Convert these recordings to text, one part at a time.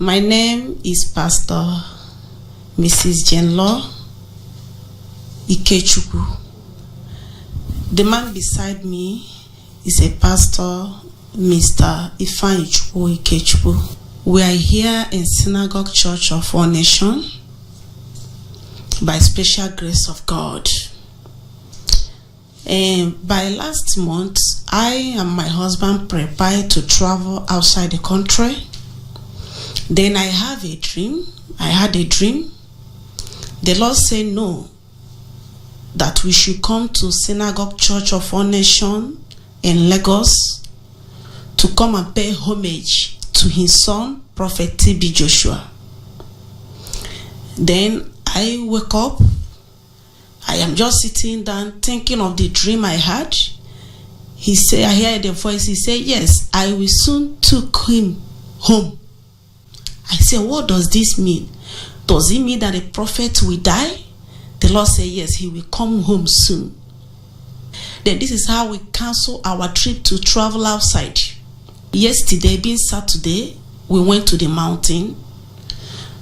My name is Pastor Mrs. Jenlo Ikechukwu. The man beside me is a pastor, Mr. Ifeanyichukwu Ikechukwu. We are here in Synagogue Church of All Nations by special grace of God. And by last month, I and my husband prepared to travel outside the country. Then I had a dream. The Lord said no, that we should come to Synagogue Church of All Nations in Lagos to come and pay homage to his son, Prophet TB Joshua. Then I wake up. I am just sitting down thinking of the dream I had. He said, I hear the voice. He said, yes, I will soon take him home. I said, what does this mean? Does it mean that the prophet will die? The Lord said, yes, he will come home soon. Then this is how we cancel our trip to travel outside. Yesterday, being Saturday, we went to the mountain.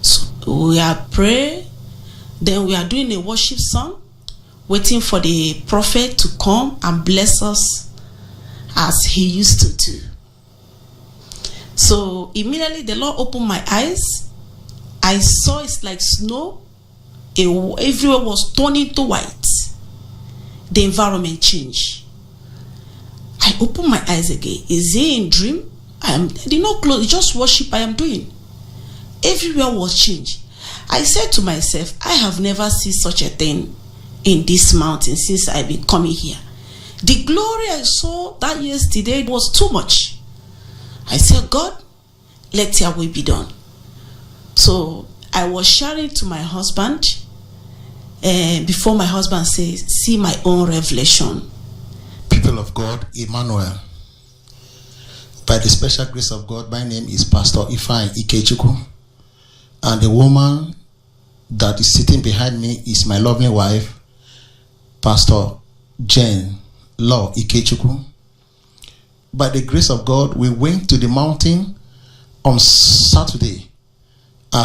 So we are praying. Then we are doing a worship song, waiting for the prophet to come and bless us as he used to do. So immediately the Lord opened my eyes. I saw it's like snow. Everywhere was turning to white. The environment changed. I opened my eyes again. Is it a dream? I did not close. It's just worship I am doing. Everywhere was changed. I said to myself, I have never seen such a thing in this mountain since I've been coming here. The glory I saw that yesterday was too much. I said, God, let your will be done. So I was sharing to my husband before my husband says, see my own revelation. People of God, Emmanuel. By the special grace of God, my name is Pastor Ifeanyi Ikechukwu. And the woman that is sitting behind me is my lovely wife, Pastor Jen Law Ikechukwu. By the grace of God, we went to the mountain on Saturday.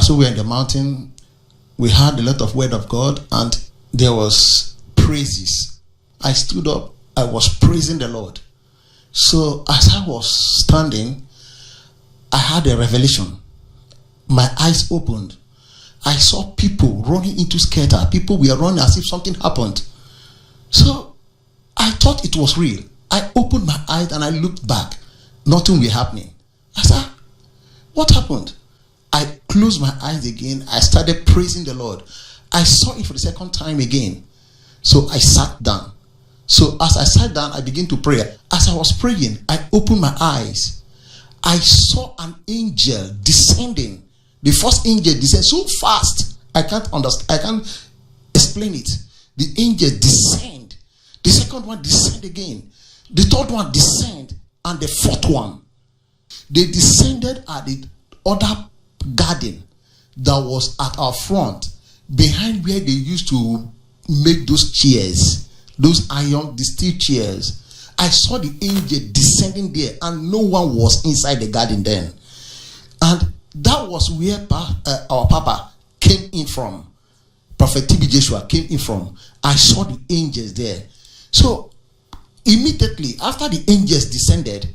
So we were in the mountain. We heard a lot of word of God, and there was praises. I stood up. I was praising the Lord. So as I was standing, I had a revelation. My eyes opened. I saw people running into scatter. People were running as if something happened. So I thought it was real. I opened my eyes and I looked back. Nothing was happening. I said, what happened? I closed my eyes again. I started praising the Lord. I saw it for the second time again. So I sat down. So as I sat down, I began to pray. As I was praying, I opened my eyes. I saw an angel descending. The first angel descended so fast. I can't understand. I can't explain it. The angel descended. The second one descended again. The third one descended, and the fourth one. They descended at the other garden that was at our front, behind where they used to make those chairs, those iron, the steel chairs. I saw the angel descending there, and no one was inside the garden then. And that was where our Papa came in from. Prophet TB Joshua came in from. I saw the angels there. So immediately after the angels descended,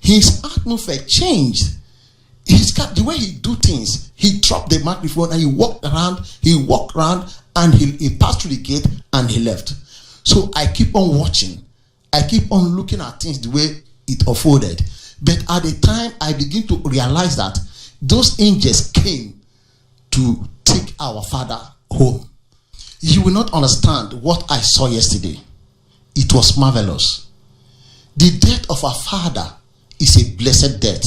his atmosphere changed. The way he do things, he dropped the microphone and he walked around and he passed through the gate and he left. So I keep on watching. I keep on looking at things the way it unfolded. But at the time, I begin to realize that those angels came to take our father home. You will not understand what I saw yesterday. It was marvelous. The death of our father is a blessed death.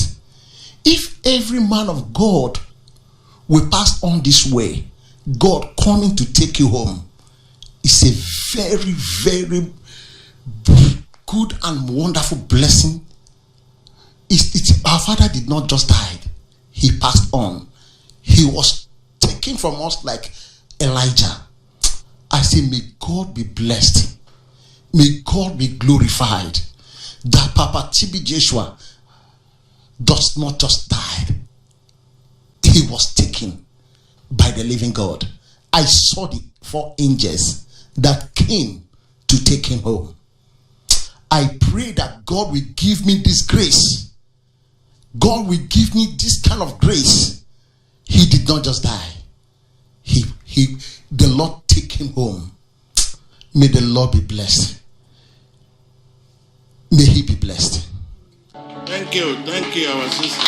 If every man of God will pass on this way, God coming to take you home is a very, very good and wonderful blessing. Our father did not just die. He passed on. He was taken from us like Elijah. I say, may God be blessed. May God be glorified. That Papa TB Joshua does not just die. He he was taken by the living God. I saw the 4 angels that came to take him home. I pray that God will give me this grace. God will give me this kind of grace. He did not just die. The Lord take him home. May the Lord be blessed. May he be blessed. Thank you, our sister.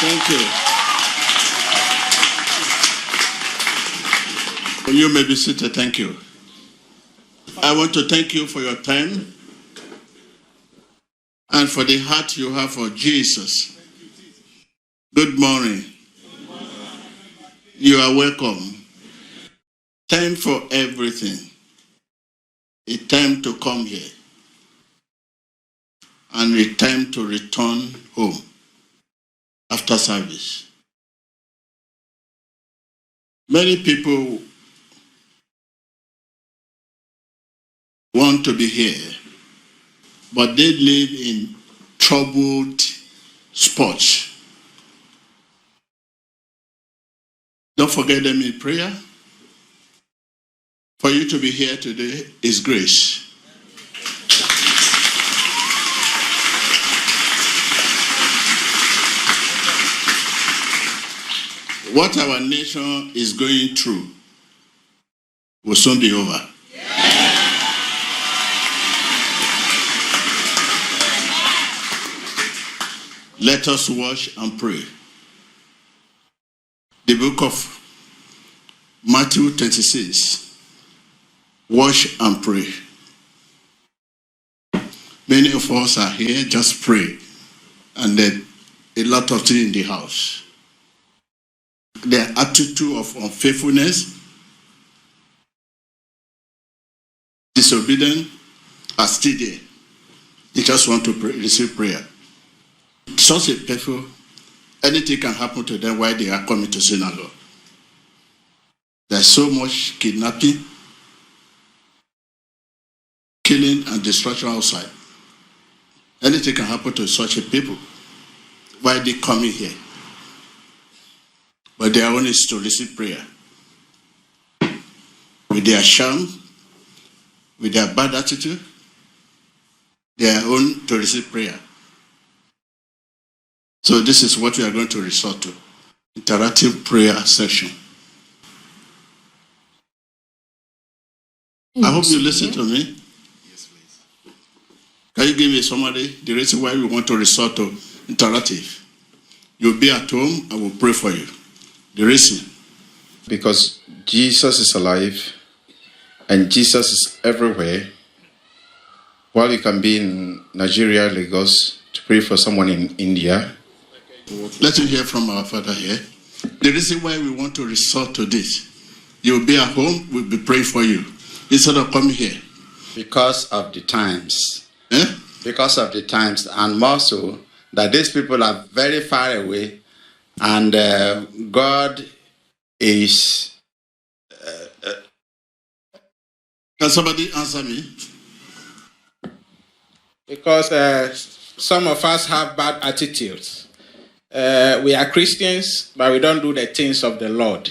Thank you. You may be seated. Thank you. I want to thank you for your time and for the heart you have for Jesus. Good morning. You are welcome. Time for everything. A time to come here and a time to return home after service. Many people want to be here, but they live in troubled spots. Don't forget them in prayer. For you to be here today is grace. What our nation is going through will soon be over. Let us watch and pray. The book of Matthew 26. Watch and pray. Many of us are here, just pray. And then a lot of things in the house. Their attitude of unfaithfulness, disobedience are still there. They just want to pray, receive prayer. Such a people, anything can happen to them while they are coming to synagogue. There's so much kidnapping, killing, and destruction outside. Anything can happen to such a people while they coming here. But their own is to receive prayer. With their sham, with their bad attitude, their own to receive prayer. So this is what we are going to resort to. Interactive prayer session. I hope you listen to me. Yes, please. Can you give me somebody the reason why we want to resort to interactive? You'll be at home, I will pray for you. The reason? Because Jesus is alive and Jesus is everywhere. While you can be in Nigeria, Lagos, to pray for someone in India. Let me hear from our father here. The reason why we want to resort to this, you'll be at home, we'll be praying for you. Instead of coming here. Because of the times. Eh? Because of the times. And more so, that these people are very far away. And God is... Can somebody answer me? Because some of us have bad attitudes. We are Christians, but we don't do the things of the Lord.